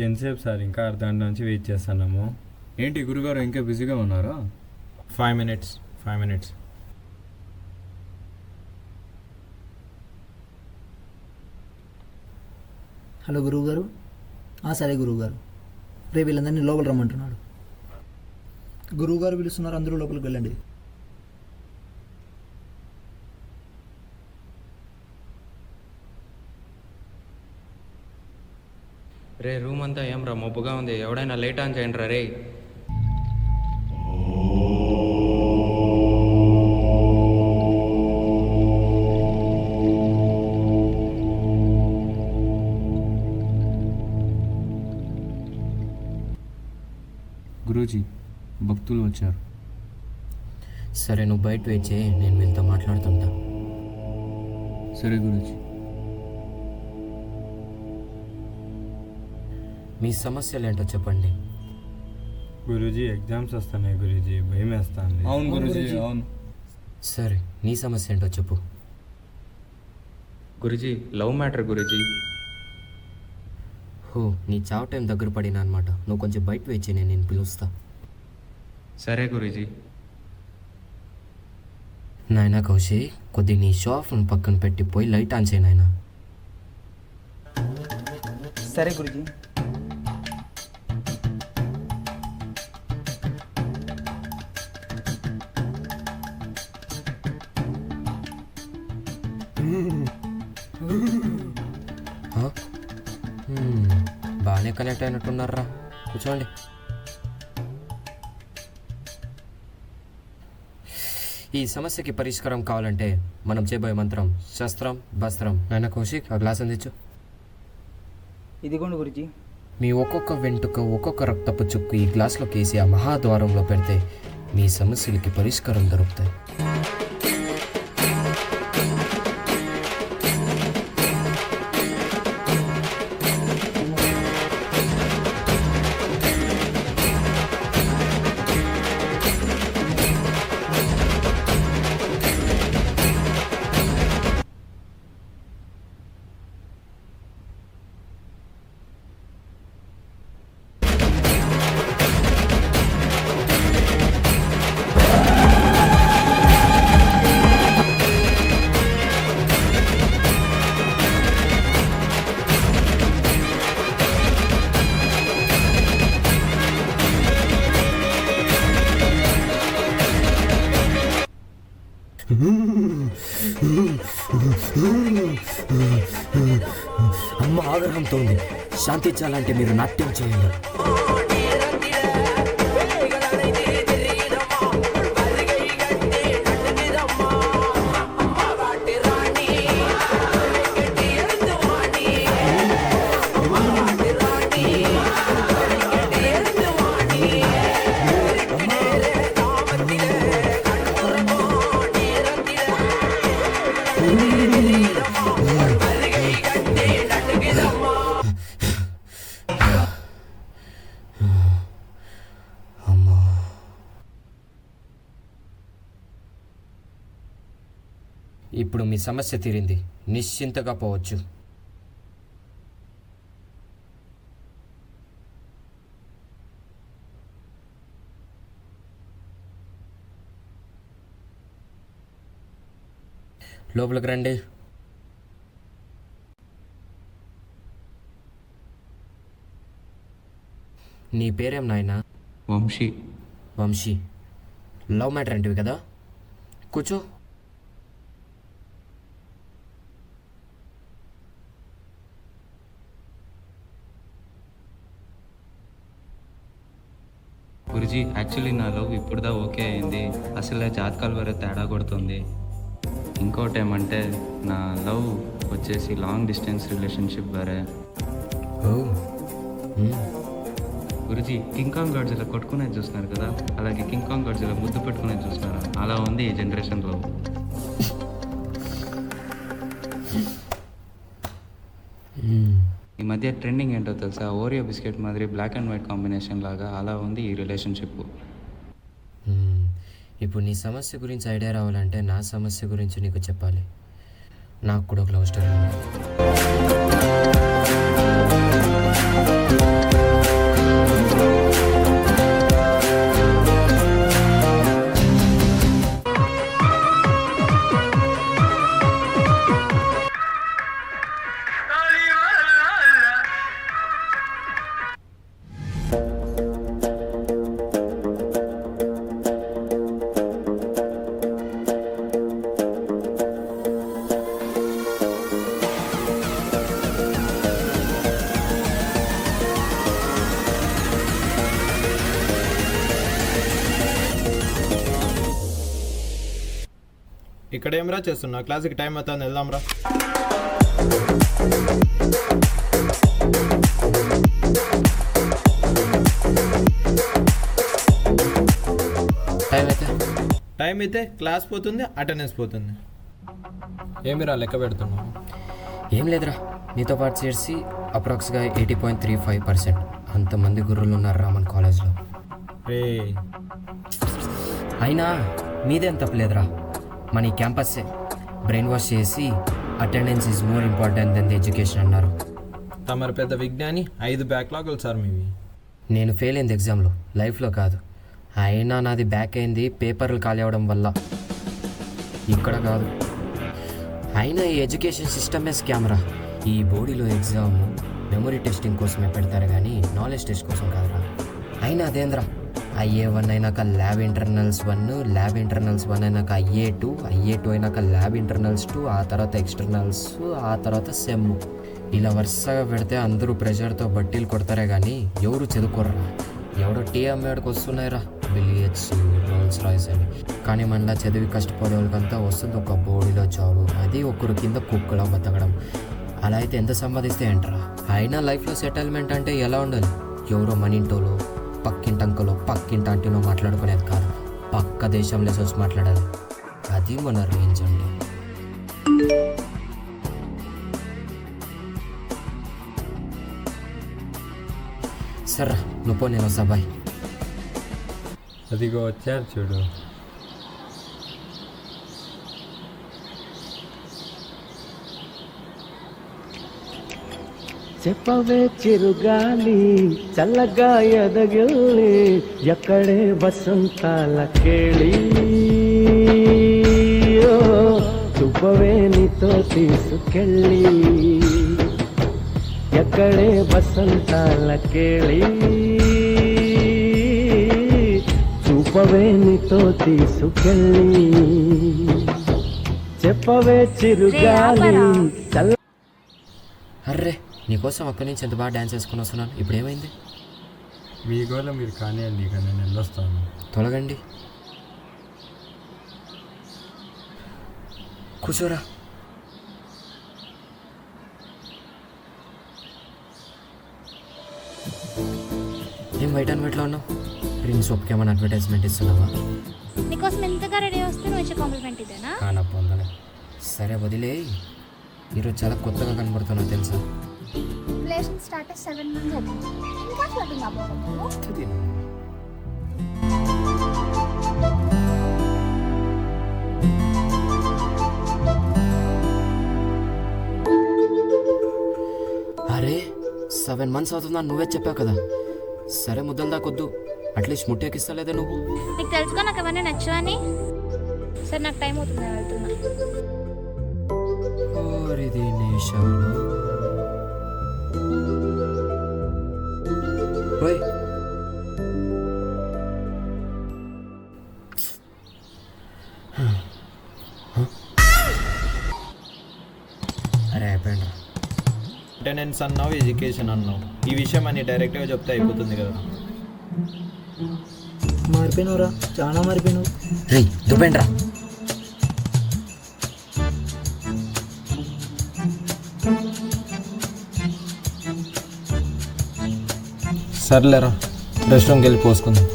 ఎంతసేపు సార్? ఇంకా అర్ధగంట నుంచి వెయిట్ చేస్తున్నాము. ఏంటి గురుగారు ఇంకా బిజీగా ఉన్నారా? 5 minutes. 5 minutes. హలో గురువుగారు. సరే గురువుగారు, రేపు వీళ్ళందరినీ లోపల రమ్మంటున్నాడు. గురువుగారు పిలుస్తున్నారు, అందరూ లోపలికి వెళ్ళండి. రే రూమ్ అంతా ఏం రా మబ్బుగా ఉంది, ఎవడైనా లైట్ ఆన్ చేయండి రా రే. గురూజీ, భక్తులు వచ్చారు. సరే నువ్వు బయట వెయిట్ చేయి, నేను వీళ్ళతో మాట్లాడుతుంటా. సరే గురూజీ. మీ సమస్యలు ఏంటో చెప్పండి. గురూజీ ఎగ్జామ్స్ వస్తున్నాయి గురూజీ, భయం వేస్తుంది. అవును గురూజీ, అవును. సరే నీ సమస్య ఏంటో చెప్పు. Guruji love matter Guruji. హో, నీ చావు టైం దగ్గర పడినా అనమాట. నువ్వు కొంచెం బయట వెయిట్ చేయి, నేను పిలుస్తా. సరే గురుజీ. నాయనా కౌశి, కొద్ది నీ షాప్ను పక్కన పెట్టి పోయి లైట్ ఆన్ చేయి నాయనా. సరే గురుజీ. బాగానే కనెక్ట్ అయినట్టున్నారా, కూర్చోండి. ఈ సమస్యకి పరిష్కారం కావాలంటే మనం చేయబోయే మంత్రం శస్త్రం భస్త్రం. నాయన కౌశిక్, ఆ గ్లాస్ అందించు. ఇదిగోండి గురుజీ. మీ ఒక్కొక్క వెంట్రుక ఒక్కొక్క రక్తపు చుక్కు ఈ గ్లాస్లోకి వేసి ఆ మహాద్వారంలో పెడితే మీ సమస్యలకి పరిష్కారం దొరుకుతాయి. అమ్మ ఆగ్రహంతో ఉంది, శాంతించాలంటే మీరు నాట్యం చేయండి. ఇప్పుడు మీ సమస్య తీరింది, నిశ్చింతగా పోవచ్చు. లోపలికి రండి. నీ పేరేం నాయనా? వంశీ. వంశీ, లవ్ మ్యాటర్ అంటివి కదా, కూర్చో. గురుజీ యాక్చువల్లీ నా లవ్ ఇప్పుడుదా ఓకే అయింది, అసలే జాతకాల వరకు తేడా కొడుతుంది. ఇంకోటి ఏమంటే నా లవ్ వచ్చేసి లాంగ్ డిస్టెన్స్ రిలేషన్షిప్ వేరే. గురుజీ కింగ్ కాంగ్ గాడ్జిలా కొట్టుకునేది చూస్తున్నారు కదా, అలాగే కింగ్ కాంగ్ గాడ్జిలా ముద్దు పెట్టుకునేది చూస్తున్నారా, అలా ఉంది ఈ జనరేషన్లో. ఈ మధ్య ట్రెండింగ్ ఏంటో తెలుసా, ఓరియో బిస్కెట్ మాదిరి బ్లాక్ అండ్ వైట్ కాంబినేషన్ లాగా అలా ఉంది ఈ రిలేషన్షిప్. ఇప్పుడు నీ సమస్య గురించి ఐడియా రావాలంటే నా సమస్య గురించి నీకు చెప్పాలి. నాకు కూడా ఒక లవ్ స్టోరీ ఉంది. ఇక్కడ ఏమరా చేస్తున్నా? క్లాస్కి టైం అవుతుంది, వెళ్దాంరా. టైం అయితే క్లాస్ పోతుంది, అటెండెన్స్ పోతుంది. ఏమిరా లెక్క పెడుతున్నావు? ఏం లేదురా, నీతో పాటు చేసి అప్రాక్స్గా 80.35% అంతమంది గుర్రులు ఉన్నారు మన కాలేజ్లో. రే అయినా మీదేం తప్పలేదురా, మన ఈ క్యాంపస్సే బ్రెయిన్ వాష్ చేసి attendance is more important then the education అన్నారు. తమరు పెద్ద విజ్ఞాని, 5 బ్యాక్లాగులు సార్ మీవి. నేను ఫెయిల్ అయింది ఎగ్జామ్లో, లైఫ్లో కాదు. అయినా నాది బ్యాక్ అయింది పేపర్లు ఖాళీ అవ్వడం వల్ల, ఇక్కడ కాదు. అయినా ఈ ఎడ్యుకేషన్ సిస్టమే స్కామ్రా. ఈ బోడీలో ఎగ్జామ్ మెమరీ టెస్టింగ్ కోసమే పెడతారు కానీ నాలెడ్జ్ టెస్ట్ కోసం కాదురా. అయినా అదేంద్రా, IA1 అయినాక ల్యాబ్ ఇంటర్నల్స్ 1, ల్యాబ్ ఇంటర్నల్స్ 1 అయినాక IA2, IA2 అయినాక ల్యాబ్ ఇంటర్నల్స్ 2, ఆ తర్వాత ఎక్స్టర్నల్స్, ఆ తర్వాత సెమ్. ఇలా వరుసగా పెడితే అందరూ ప్రెషర్తో బట్టీలు కొడతారే కానీ ఎవరు చదువుకోర్రా. ఎవడో టీ అమ్మేడికి వస్తున్నాయిరా బిలియట్స్, రోల్స్ రాయ్స్ అని. కానీ మనలా చదివి కష్టపడే వాళ్ళకంతా వస్తుంది ఒక బోడీలో జాబు, అది ఒకరు కింద కుక్కలా బతకడం. అలా అయితే ఎంత సంపాదిస్తే ఏంట్రా. అయినా లైఫ్లో సెటిల్మెంట్ అంటే ఎలా ఉండాలి? ఎవరో మన ఇంటోలో, పక్కింటి అంకలో, పక్కింటి ఆంటీనో మాట్లాడుకునేది కాదు, పక్క దేశంలో వచ్చి మాట్లాడాలి. అది మన రేంజ్ అండి. సరే నువ్వు, నేను వస్తా, బాయ్. అదిగో వచ్చారు చూడు. చెప్పవే చిరుగాలి చల్లగా ఎదగిల్లి, ఎక్కడే వసంతాల కేళి, చూపవే నీతో తీసుకెళ్ళి, ఎక్కడే వసంతాల కేళి, చూపవే నీతో తీసుకెళ్ళి, చెప్పవే చిరుగాలి చల్ల. అర్రే, నీకోసం అక్కడి నుంచి ఎంత బాగా డ్యాన్స్ వేసుకుని వస్తున్నాను, ఇప్పుడు ఏమైంది? మీ గోల మీరు కానివ్వండి, ఇక నేను వెళ్ళొస్తాను. తొలగండి, కూర్చోరా. ఏం వైట్ అండ్ వైట్లో ఉన్నావు? రిన్ సోప్కి ఏమైనా అడ్వర్టైజ్మెంట్ ఇస్తున్నావా? నీకోసం ఎంతగా రెడీ వస్తే నువ్వు ఇచ్చే కాంప్లిమెంట్ ఇదేనా? కానా పొందలే. సరే వదిలే, ఈరోజు చాలా కొత్తగా కనబడుతున్నావు తెలుసా? రిలేషన్ స్టార్ట్ 7 months అవుతుంది, ఇంకా ఫ్లర్టింగ్ అవ్వదు. అరే 7 months అవుతుందా నువ్వే చెప్పావు కదా. సరే ముద్దలు దాకొద్దు, అట్లీస్ట్ ముట్టేకిస్తలేదే నువ్వు. నీకు తెలుసుగా నాకు అవన్నీ నచ్చవని. సరే నాకు టైం అవుతుంది, నేను వెళ్తున్నా. ఓరిది నిషాలు. ఓయ్ అరే అయిపోయిండ్రా. అటెండెన్స్ అన్నావు, ఎడ్యుకేషన్ అన్నావు, ఈ విషయం అని డైరెక్ట్గా చెప్తే అయిపోతుంది కదా. మారిపోయినవురా, చాలా మారిపోయినావు. రే దుబ్బేండ్రా. సర్లేరా, రెస్ట్ రూమ్కి వెళ్ళి పోసుకుందాం.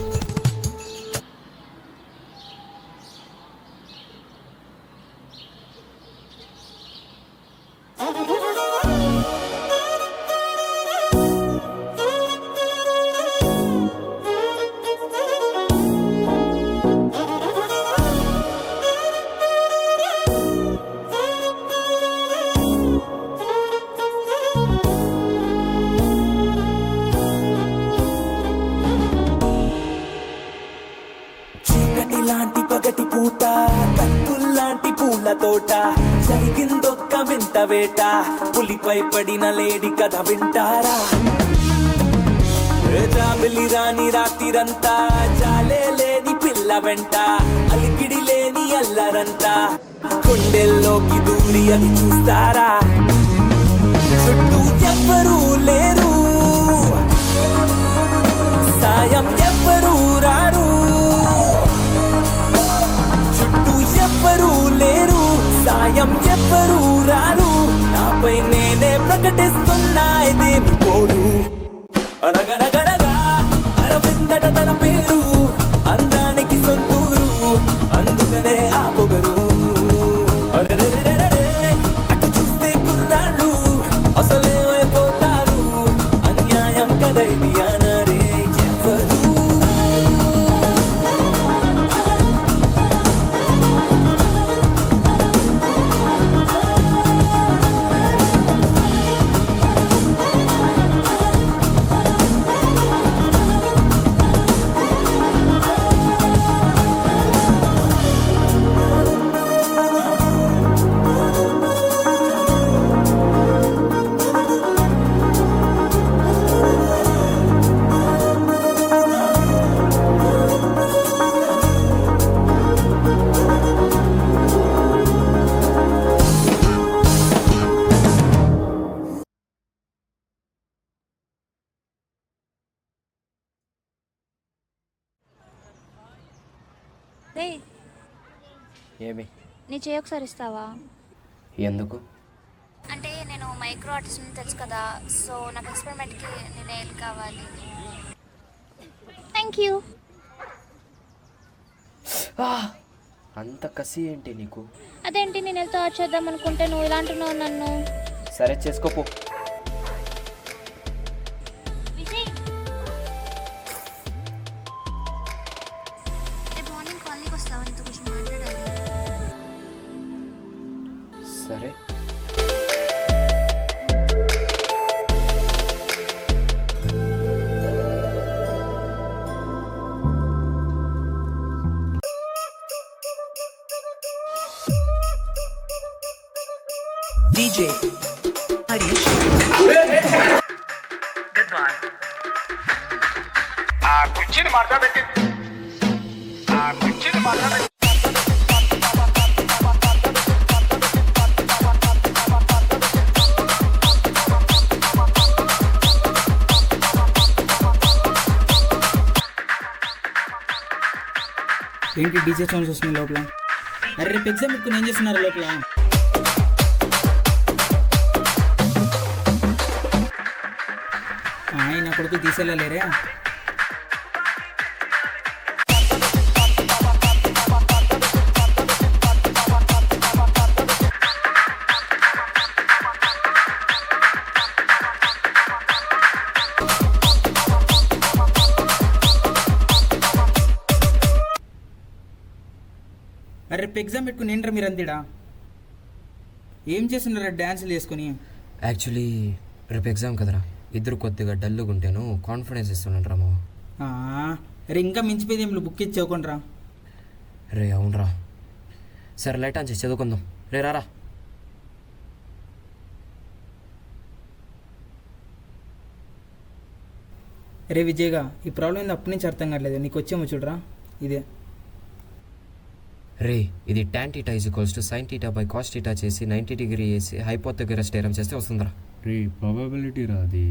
జరిగిందొక్క వింత వేట, పులిపై పడిన లేడి కథ వింటారా? జాబిలి రాని రాత్రిరంతా, జాలే లేని పిల్ల వెంట, అలికిడి లేని అల్లరంతా, గుండెల్లోకి దూరి అది చూస్తారా? చుట్టూ ఎవ్వరూ లేరు, సాయం ఎవ్వరూ రారు, చుట్టూ ఎవ్వరూ లేరు, సాయం ఎవ్వరూ రారు, నాపై నేనే ప్రకటిస్తున్నా ఇదేమి పోరు. అనగనగనగా అరవిందట తన పేరు, అందానికి సొంతూరు, అందుకనే ఆ పొగరు. అటు చూస్తే కుర్రాళ్ళు అసలేమైపోతారు, అన్యాయం కదైది అనరే ఎవరు. రే, ఏమి? నీ చేయి ఒకసారి ఇస్తావా? ఎందుకు? అంటే నేను మైక్రో ఆర్టిస్ట్ని తెలుసు కదా, సో నాకు ఎక్స్పెరిమెంట్కి నేను హెల్ప్ కావాలి. Thank you. అంత కసి ఏంటి నీకు? అదేంటి, నేను వెళ్తే చేద్దాం అనుకుంటే నువ్వు ఇలా అంటున్నావు నన్ను. సరే చేసుకోపో. విజయ్, రేపు మార్నింగ్ కాలనీకి వస్తావా? నీతో కొంచెం మాట్లాడాలి. సరే. DJ Harish. Goodbye. కుర్చీని మార్చబెట్టి ఏంటి డీజే సౌండ్స్ వస్తున్నాయి లోపల? అరే రేపు ఎగ్జామ్ పెట్టుకుని ఏం చేస్తున్నారు లోపల? ఆయన కొడుకు తీసేలేరే. అరే రేపు ఎగ్జామ్ పెట్టుకుని ఏంట్రా మీరు అంతేడా? ఏం చేస్తున్నారా డ్యాన్సులు వేసుకుని? యాక్చువల్లీ రేపు ఎగ్జామ్ కదరా, ఇద్దరు కొద్దిగా డల్గా ఉంటాను, కాన్ఫిడెన్స్ ఇస్తున్నాను రా మావా. అరే ఇంకా మించిపోయింది ఏం బుక్ ఇచ్చి చదువుకుంటారా? రే అవునరా. సరే లైట్ ఆన్ చేసి చదువుకుందాం. రే రారా. రే విజయ్గా, ఈ ప్రాబ్లం ఏంది అప్పటి నుంచి అర్థం కావట్లేదు. నీకు వచ్చేమో చూడరా ఇదే. రే ఇది tan θ = sin θ బై cos θ చేసి 90 డిగ్రీ వేసి హైపోథెగరస్ థియరం చేస్తే వస్తుందిరా. రే ప్రాబబిలిటీ రా అది.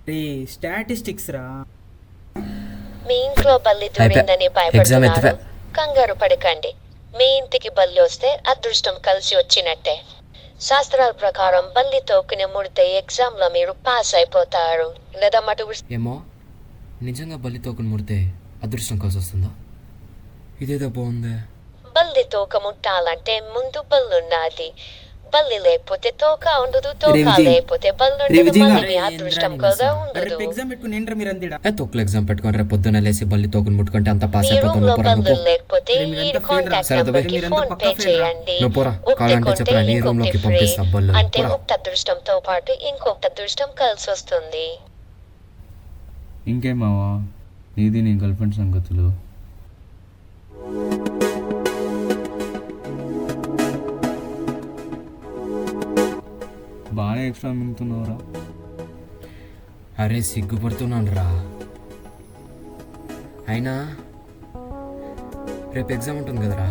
రే స్టాటిస్టిక్స్ రా. మీ ఇంట్లో బల్లి దూరిందని భయపడుతున్నారు, కంగారు పడకండి. మీ ఇంటికి బల్లి వస్తే అదృష్టం కలిసి వచ్చినట్టే. శాస్త్రాల ప్రకారం బల్లి తోకుని ముడితే ఎగ్జామ్లో మీరు పాస్ అయిపోతారు. లేదా మటు ఏమో నిజంగా బల్లి తోకను ముడితే అదృష్టం కలిసి వస్తుందా? ఇదేదో బాగుందే. బల్లి తోక ముట్టాలంటే ముందు బల్లున్నది, బల్లి లేకపోతే తోక ఉండదు, తోక లేకపోతే బల్లు మళ్ళీ అదృష్టం కదా ఉండదు. తోకలు ఎగ్జామ్ పెట్టుకొని రేపు పొద్దున్న లేసి బల్లి తోకను ముట్టుకుంటే అంత పాస్ మీ రూమ్ లో బల్లు అయిపోతాను. లేకపోతే ఈ కాంటాక్ట్ నంబర్ కి ఫోన్ పే చేయండి. ఒక్కటి ఇంకొకటి ఫ్రీ. అంటే ఒక్క అదృష్టంతో పాటు ఇంకొక అదృష్టం కలిసి వస్తుంది. ఇంకేమావా నీది నీ గర్ల్ ఫ్రెండ్ సంగతులు? బాగానే ఎక్స్ట్రా మింగుతున్నావురా. అరే సిగ్గుపడుతున్నాను రా. అయినా రేపు ఎగ్జామ్ ఉంటుంది కదరా,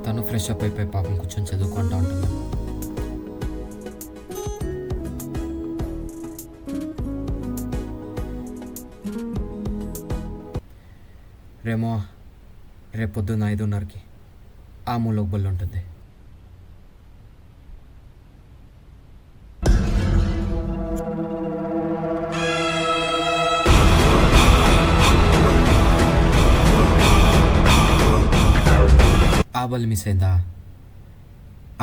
తను ఫ్రెష్ అప్ అయిపోయి పాపం కూర్చొని చదువుకుంటా ఉంటుంది. రేపు పొద్దున్న 5:30కి ఆ మూలకు బళ్ళు ఉంటుంది. ఆ బళ్ళు మిస్ అయిందా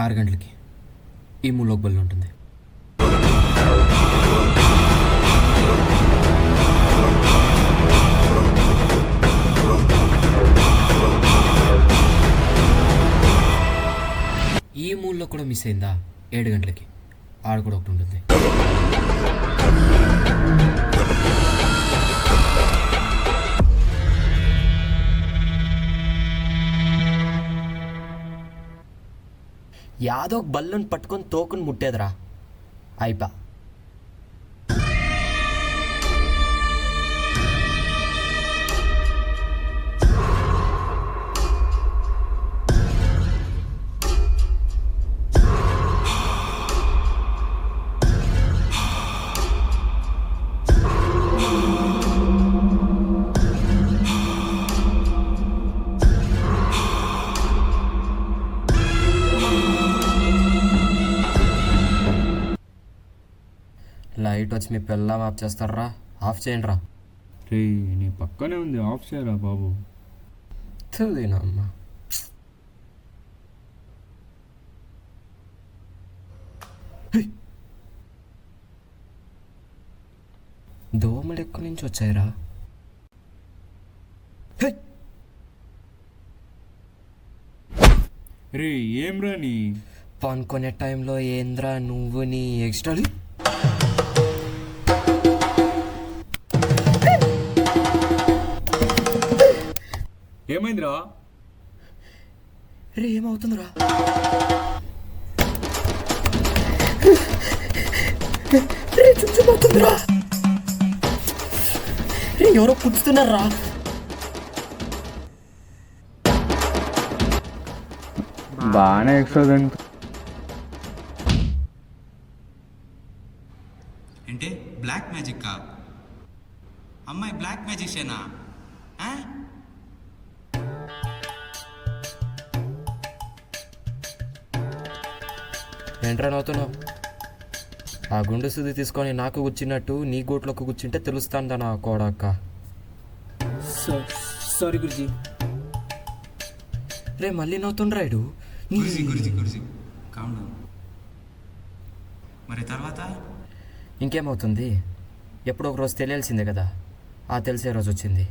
6 గంటలకి ఈ మూలకు బళ్ళు ఉంటుంది. ఈ మూల్లో కూడా మిస్ అయిందా 7 గంటలకి ఆడ కూడా ఒకటి ఉంటుంది. యాదో ఒక బల్లుని పట్టుకొని తోకుని ముట్టేదిరా అయిపా. లైట్ వచ్చి మీ పిల్ల ఆఫ్ చేస్తారా? ఆఫ్ చేయండి రా. రే నీ పక్కనే ఉంది, ఆఫ్ చేయరా బాబు. తెలియనమ్మా. దోమలు ఎక్కడి నుంచి వచ్చాయిరా? రే ఏంరా నీ పనుకునే టైంలో ఏంద్రా నువ్వు నీ ఎక్స్ట్రా. ఏమైందిరా? రే ఏమవుతుందిరా? రే చుచ్చుపోతుందిరా. రే ఎవరో పుచ్చుతున్నారా? బాగానే ఎక్స్ట్రా తింటు. ఏంటి బ్లాక్ మ్యాజిక్కా? అమ్మాయి బ్లాక్ మ్యాజిషియనా? ఏంట్రా నవ్వుతున్నావు? ఆ గుండు సుది తీసుకొని నాకు గుచ్చినట్టు నీ గోట్లోకి గుచ్చింటే తెలుస్తాందా నా కోడక్క. సారీ గురుజీ. రే మళ్ళీ నవ్వుతుండ్రాయుడు. Guruji calm down. మరి తర్వాత ఇంకేమవుతుంది? ఎప్పుడో ఒక రోజు తెలియాల్సిందే కదా. ఆ తెలిసే రోజు వచ్చింది.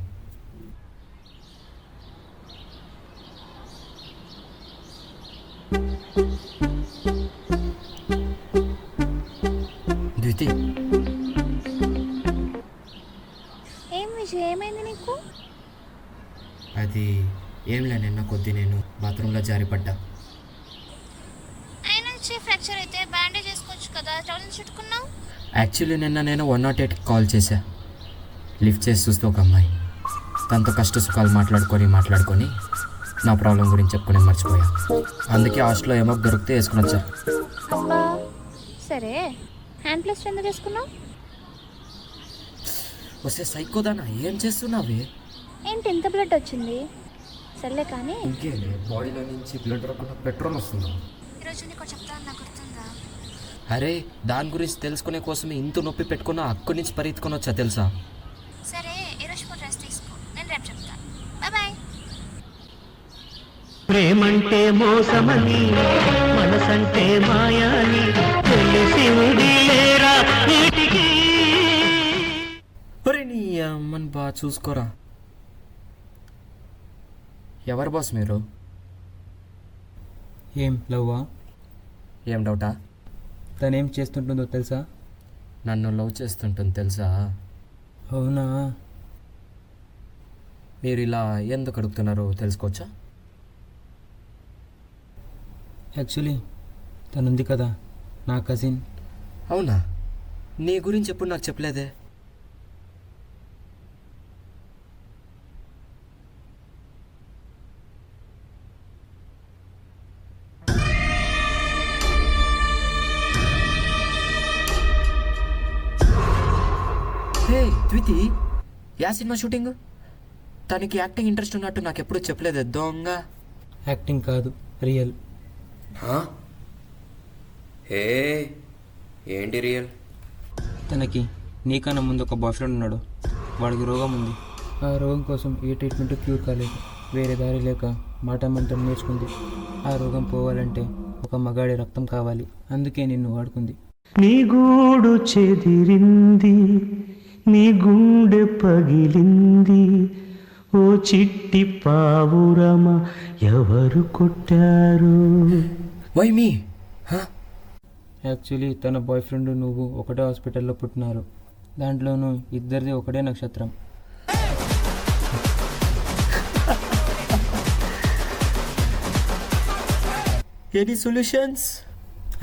ద్వితి, ఏం విజయ్, ఏమైంది నీకు? అది ఏంలే, నిన్న కొద్ది నేను బాత్రూంలో జారిపడ్డా. అయినా ఫ్రాక్చర్ అయితే బ్యాండేజ్ చేసుకోవచ్చు కదా, టవల్ చుట్టుకున్నావు. యాక్చువల్లీ నిన్న నేను 108కి కాల్ చేశా. లిఫ్ట్ చేసి చూస్తే ఒక అమ్మాయి. తనతో కష్ట సుఖాలు మాట్లాడుకొని నా ప్రాబ్లం గురించి చెప్పుకొని మర్చిపోయా. అందుకే హాస్టల్లో ఏమో దొరికితే వేసుకుని వచ్చా. అబ్బా సరే, హ్యాండ్ ప్లేస్ ఎందుకు వేసుకున్నావు? వస్తే సైకోదానా, ఏం చేస్తున్నావే? ఏంటి ఇంత బ్లడ్ వచ్చింది? సర్లే కానీ ఇంకేలే, బాడీలో నుంచి బ్లడ్ రాకుండా పెట్రోల్ వస్తుంది. ఈరోజు నీకు చెప్తాను, నాకు గుర్తుందా? అరే దాని గురించి తెలుసుకునే కోసమే ఇంత నొప్పి పెట్టుకున్నా అక్కడి నుంచి పరిగెత్తుకొని వచ్చా తెలుసా? సరే ఈరోజు డ్రెస్ తీసుకో, నేను రేపు చెప్తాను. Bye bye. ప్రేమంటే మోసమని, మనసంటే మాయాని తెలిసి వదిలేరా నీటికి. ఒరే నీ అమ్మని బాగా చూసుకోరా. ఎవరు బాస్ మీరు? ఏం లవ్వా? ఏం డౌటా? తనేం చేస్తుంటుందో తెలుసా? నన్ను లవ్ చేస్తుంటుంది తెలుసా? అవునా? మీరు ఇలా ఎందుకు అడుగుతున్నారో తెలుసుకోవచ్చా? యాక్చువల్లీ తనుంది కదా నా కజిన్. అవునా? నీ గురించి ఎప్పుడు నాకు చెప్పలేదే. హే ద్వితి, యా సినిమా షూటింగ్? తనకి యాక్టింగ్ ఇంట్రెస్ట్ ఉన్నట్టు నాకు ఎప్పుడూ చెప్పలేదు దొంగ. యాక్టింగ్ కాదు, రియల్. హే ఏంటి రియల్? తనకి నీకన్నా ముందు ఒక బాయ్ ఫ్రెండ్ ఉన్నాడు. వాడికి రోగం ఉంది. ఆ రోగం కోసం ఏ ట్రీట్మెంట్ క్యూర్ కాలేదు. వేరే దారి లేక మాట మంత్రం నేర్చుకుంది. ఆ రోగం పోవాలంటే ఒక మగాడి రక్తం కావాలి. అందుకే నిన్ను వాడుకుంది. నీ గూడు చెదిరింది, నీ గుండె పగిలింది, ఓ చిట్టి పావురమ ఎవరు కొట్టారు? Why me? యాక్చువల్లీ తన బాయ్ ఫ్రెండ్ నువ్వు ఒకటే హాస్పిటల్లో పుట్టినారు. దాంట్లోనూ ఇద్దరిది ఒకటే నక్షత్రం. Any solutions?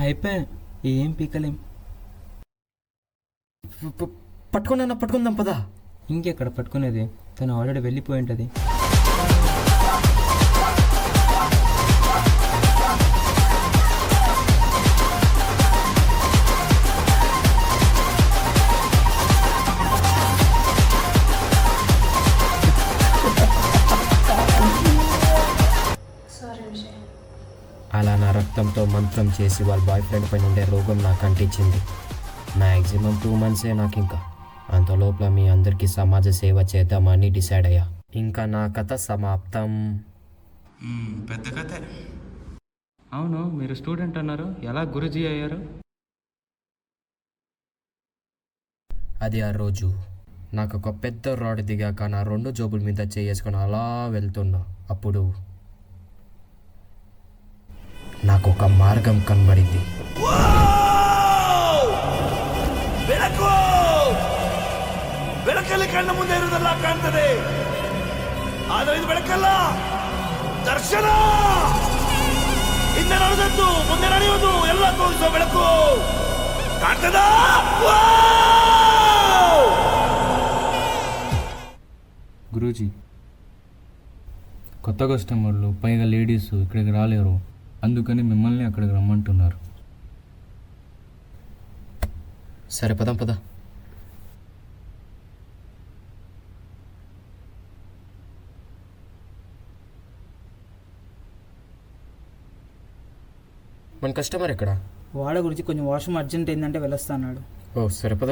అయిపోయా, ఏం పీకలేం. పట్టుకుందాం పదా. ఇంకెక్కడ పట్టుకునేది? తను ఆల్రెడీ వెళ్ళిపోయి ఉంటుంది. అలా నా రక్తంతో మంత్రం చేసి వాళ్ళ బాయ్ ఫ్రెండ్ పైన ఉండే రోగం నాకు అంటించింది. మ్యాక్సిమం 2 monthsే నాకు ఇంకా. అంత లోపల మీ అందరికీ సమాజ సేవ చేద్దామని డిసైడ్ అయ్యా. ఇంకా నా కథ సమాప్తం. పెద్ద కథ. అవును, మీరు స్టూడెంట్ అన్నారు, ఎలా గురుజీ అయ్యారు? అది ఆ రోజు నాకు ఒక పెద్ద రాడ్ దిగాక నా 2 జోబుల మీద చేసుకొని అలా వెళ్తున్నా. అప్పుడు నాకు ఒక మార్గం కనబడింది. ಬೆಳಕಲ್ಲಿ ಕಣ್ಣ ಮುಂದೆ ಇರುವುದೆಲ್ಲ ಕಾಣ್ತದೆ, ಆದರೆ ಇದು ಬೆಳಕಲ್ಲ, ದರ್ಶನ. ಹಿಂದೆ ನಡೆದದ್ದು ಮುಂದೆ ನಡೆಯುವುದು ಎಲ್ಲ ತೋರಿಸುವ ಬೆಳಕು ಕಾಣ್ತದ. గురూజీ, కొత్త కస్టమర్లు పైగా లేడీస్ ఇక్కడికి రాలేరు. అందుకని మిమ్మల్ని అక్కడికి రమ్మంటున్నారు. సరే పదం పద. మన కస్టమర్ ఎక్కడ? వాడ గురించి కొంచెం వాష్రూమ్ అర్జెంట్ ఏంటంటే వెళ్ళొస్తా అన్నాడు. ఓ సరే పద.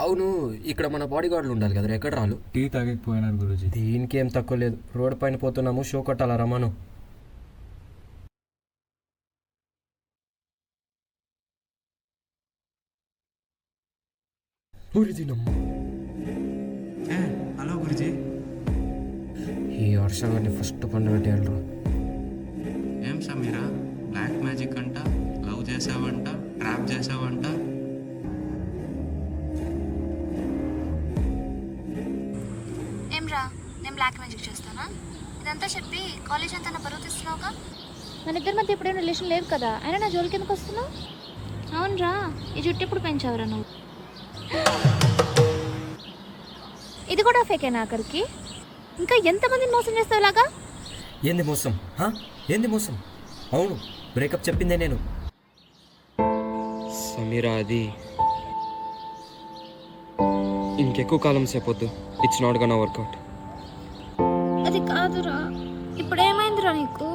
అవును, ఇక్కడ మన బాడీ గార్డులు ఉండాలి కదా, ఎక్కడ రాలు? టీ తాగకపోయినారు గురూజీ. దీనికి ఏం తక్కువ లేదు. రోడ్ పైన పోతున్నాము, షో కొట్టాలా రమాను? హలో గురుజీ. ఈ హర్ష గారిని ఫస్ట్ పండు పెట్టేయాలరా. ఏం సమీరా, బ్లాక్ మ్యాజిక్ అంట, లవ్ చేసావంట, ట్రాప్ చేసావంట. ఏమ్రా, నేను బ్లాక్ మ్యాజిక్ చేస్తానా? ఇదంతా చెప్పి కాలేజ్ అంతా నా పరువు తీస్తున్నావుగా. మన ఇద్దరి మధ్య ఎప్పుడైనా రిలేషన్ లేదు కదా, అయినా నా జోలికి ఎందుకు వస్తున్నావు? అవునరా, ఈ జుట్టు ఎప్పుడు పెంచావురా నువ్వు? ఇది కూడా ఫేకేనా ఆఖరికి? ఇంకా ఎంతమందిని మోసం చేస్తావు ఇలాగా? ఏంది మోసం? ఏంది మోసం? అవును, బ్రేకప్ చెప్పిందే నేను. సమీరా, అది ఇంకెక్కువ కాలం సేపొద్దు. It's not gonna work out. అది కాదురా, ఇప్పుడు ఏమైందిరా నీకు?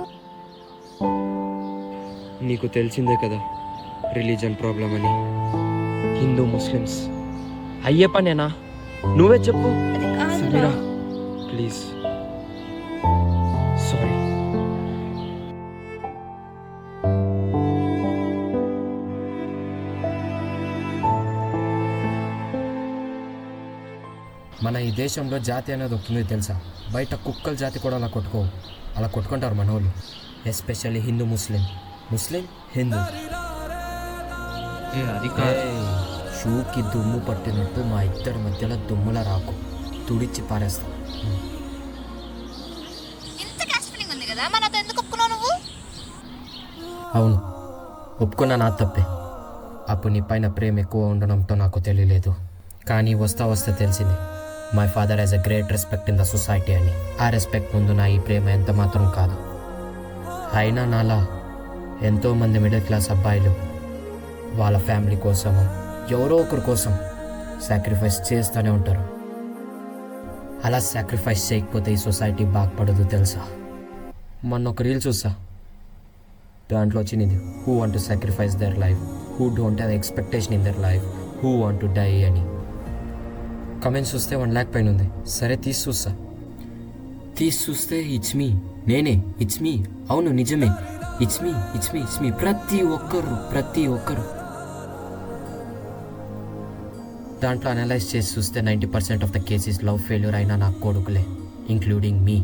నీకు తెలిసిందే కదా రిలీజన్ ప్రాబ్లం అని. హిందూ ముస్లిమ్స్ అయ్యే పనేనా? నువ్వే చెప్పు సమీరా, ప్లీజ్. సారీ. మన ఈ దేశంలో జాతి అనేది ఒకటి తెలుసా? బయట కుక్కల జాతి కూడా అలా కొట్టుకోవు. అలా కొట్టుకుంటారు మన వాళ్ళు, ఎస్పెషల్లీ హిందూ ముస్లిం. ముస్లిం హిందూ. షూకి దుమ్ము పట్టినట్టు మా ఇద్దరి మధ్యలో దుమ్ముల రాకు, తుడిచి పారేస్తా. అవును, ఒప్పుకున్నా, నా తప్పే. అప్పుడు నీ పైన ప్రేమ ఎక్కువ ఉండడంతో నాకు తెలియలేదు. కానీ వస్తా తెలిసింది my father has a great respect in the society అని. ఆ రెస్పెక్ట్ ముందు నా ఈ ప్రేమ ఎంత మాత్రం కాదు. అయినా నాలా ఎంతోమంది మిడిల్ క్లాస్ అబ్బాయిలు వాళ్ళ ఫ్యామిలీ కోసము ఎవరో ఒకరి కోసం సాక్రిఫైస్ చేస్తూనే ఉంటారు. అలా సాక్రిఫైస్ చేయకపోతే ఈ సొసైటీ బాగుపడదు తెలుసా. మొన్న ఒక రీల్ చూసా, దాంట్లో వచ్చింది who want to sacrifice their life, who don't have expectation in their life, who want to die అని. కమెంట్స్ చూస్తే 1 lakh పైన ఉంది. సరే తీసి చూస్తే ఇట్స్ మీ, నేనే, ఇట్స్ మీ, అవును నిజమే, ఇట్స్ మీ ప్రతి ఒక్కరు దాంట్లో అనలైజ్ చేసి చూస్తే 90% of the cases love failure అయినా నా కొడుకులే, ఇంక్లూడింగ్ మీ.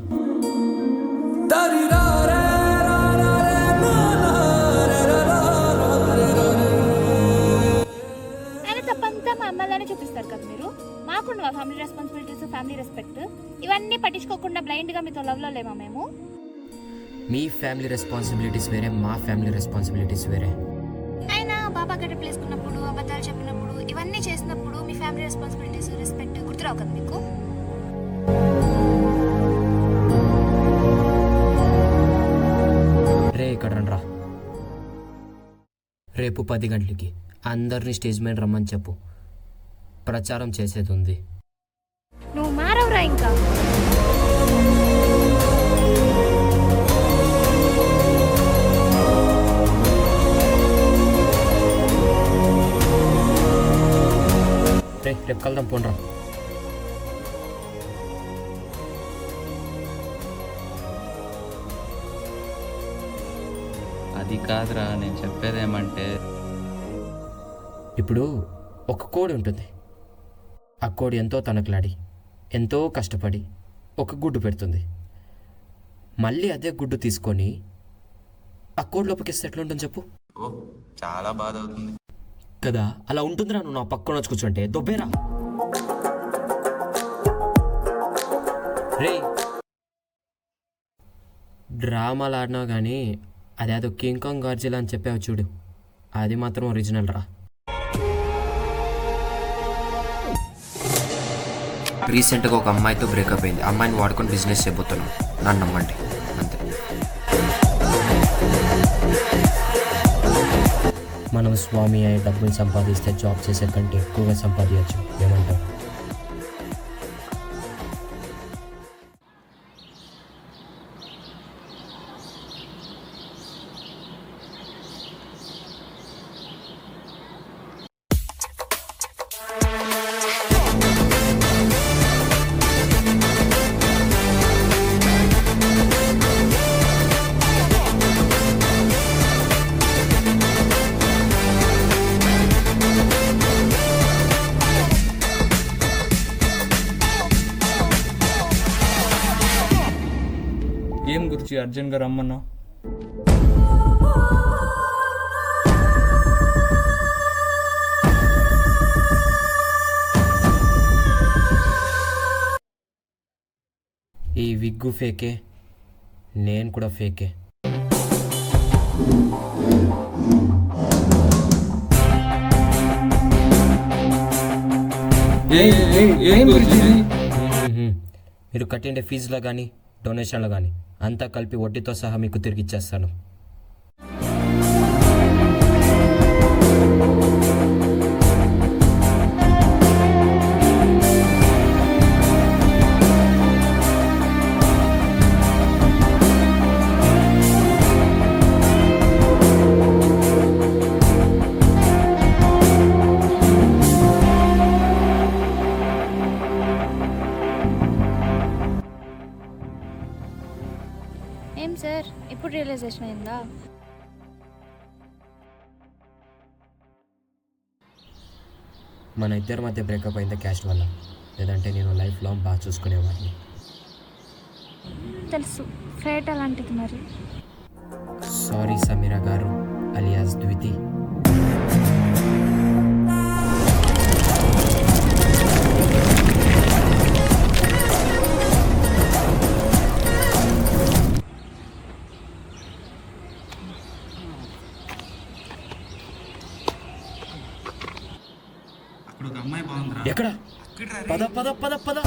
తప్పంతా మా అమ్మాయిలోనే చూపిస్తారు కదా మీరు. మాకుండా ఫ్యామిలీ రెస్పాన్సిబిలిటీస్, ఫ్యామిలీ రెస్పెక్ట్ ఇవన్నీ పట్టించుకోకుండా బ్లైండ్గా మీతో లవ్లో లేమా మేము? మీ ఫ్యామిలీ రెస్పాన్సిబిలిటీస్ వేరే, మా ఫ్యామిలీ రెస్పాన్సిబిలిటీస్ వేరే. అయినా బాబా గడ్డ ప్లేసుకున్నప్పుడు, అబద్ధాలు చెప్పినప్పుడు, ఇవన్నీ చేసినప్పుడు మీ ఫ్యామిలీ రెస్పాన్సిబిలిటీస్, రెస్పెక్ట్ గుర్తురావు కదా మీకు? రే ఇక్కడ రండ్రా, రేపు 10 గంటలకి అందరినీ స్టేజ్ మీద రమ్మని చెప్పు, ప్రచారం చేసేది ఉంది. నువ్వు మారవరా ఇంకా? రేపు కలుద్దాం పోండ్రా. అది కాదురా, నేను చెప్పేదేమంటే ఇప్పుడు ఒక కోడి ఉంటుంది. ఆ కోడి ఎంతో తనకలాడి ఎంతో కష్టపడి ఒక గుడ్డు పెడుతుంది. మళ్ళీ అదే గుడ్డు తీసుకొని ఆ కోడి లోపలికిస్తే ఎట్లా ఉంటుంది చెప్పు? చాలా బాధ అవుతుంది కదా. అలా ఉంటుందిరా. నువ్వు నా పక్కన వచ్చి కూర్చుంటే దొబ్బేరా. రే డ్రామాలు ఆడినావు కానీ అదేదో కింగ్ కాంగ్ గార్జిలా అని చెప్పావు చూడు, అది మాత్రం ఒరిజినల్ రా. రీసెంట్గా ఒక అమ్మాయితో బ్రేకప్ అయింది. అమ్మాయిని వాడుకొని బిజినెస్ చేయబోతున్నాను, నన్ను నమ్మండి అంతే. మనం స్వామి అయ్యే డబ్బులు సంపాదిస్తే జాబ్ చేసే కంటే ఎక్కువగా సంపాదించచ్చు. ఏమంటారు? ఏం గురించి అర్జెంట్గా రమ్మన్నావు? ఈ విగ్గు ఫేకే, నేను కూడా ఫేకే. మీరు కట్టిండే ఫీజులో కానీ డొనేషన్లో కానీ అంతా కలిపి వడ్డీతో సహా మీకు తిరిగి ఇచ్చేస్తాను. ఏం సార్ ఇప్పుడు రియలైజేషన్ అయిందా? మన ఇద్దరి మధ్య బ్రేకప్ అయింది క్యాస్ట్ వల్ల, లేదంటే నేను లైఫ్ లాంగ్ బాగా చూసుకునేవాడిని. తెలుసు, ఫేట్ అలాంటిది. మరి సారీ సమీరా గారు అలియాస్ ద్వితి. ఎక్కడ? పద పద పద పద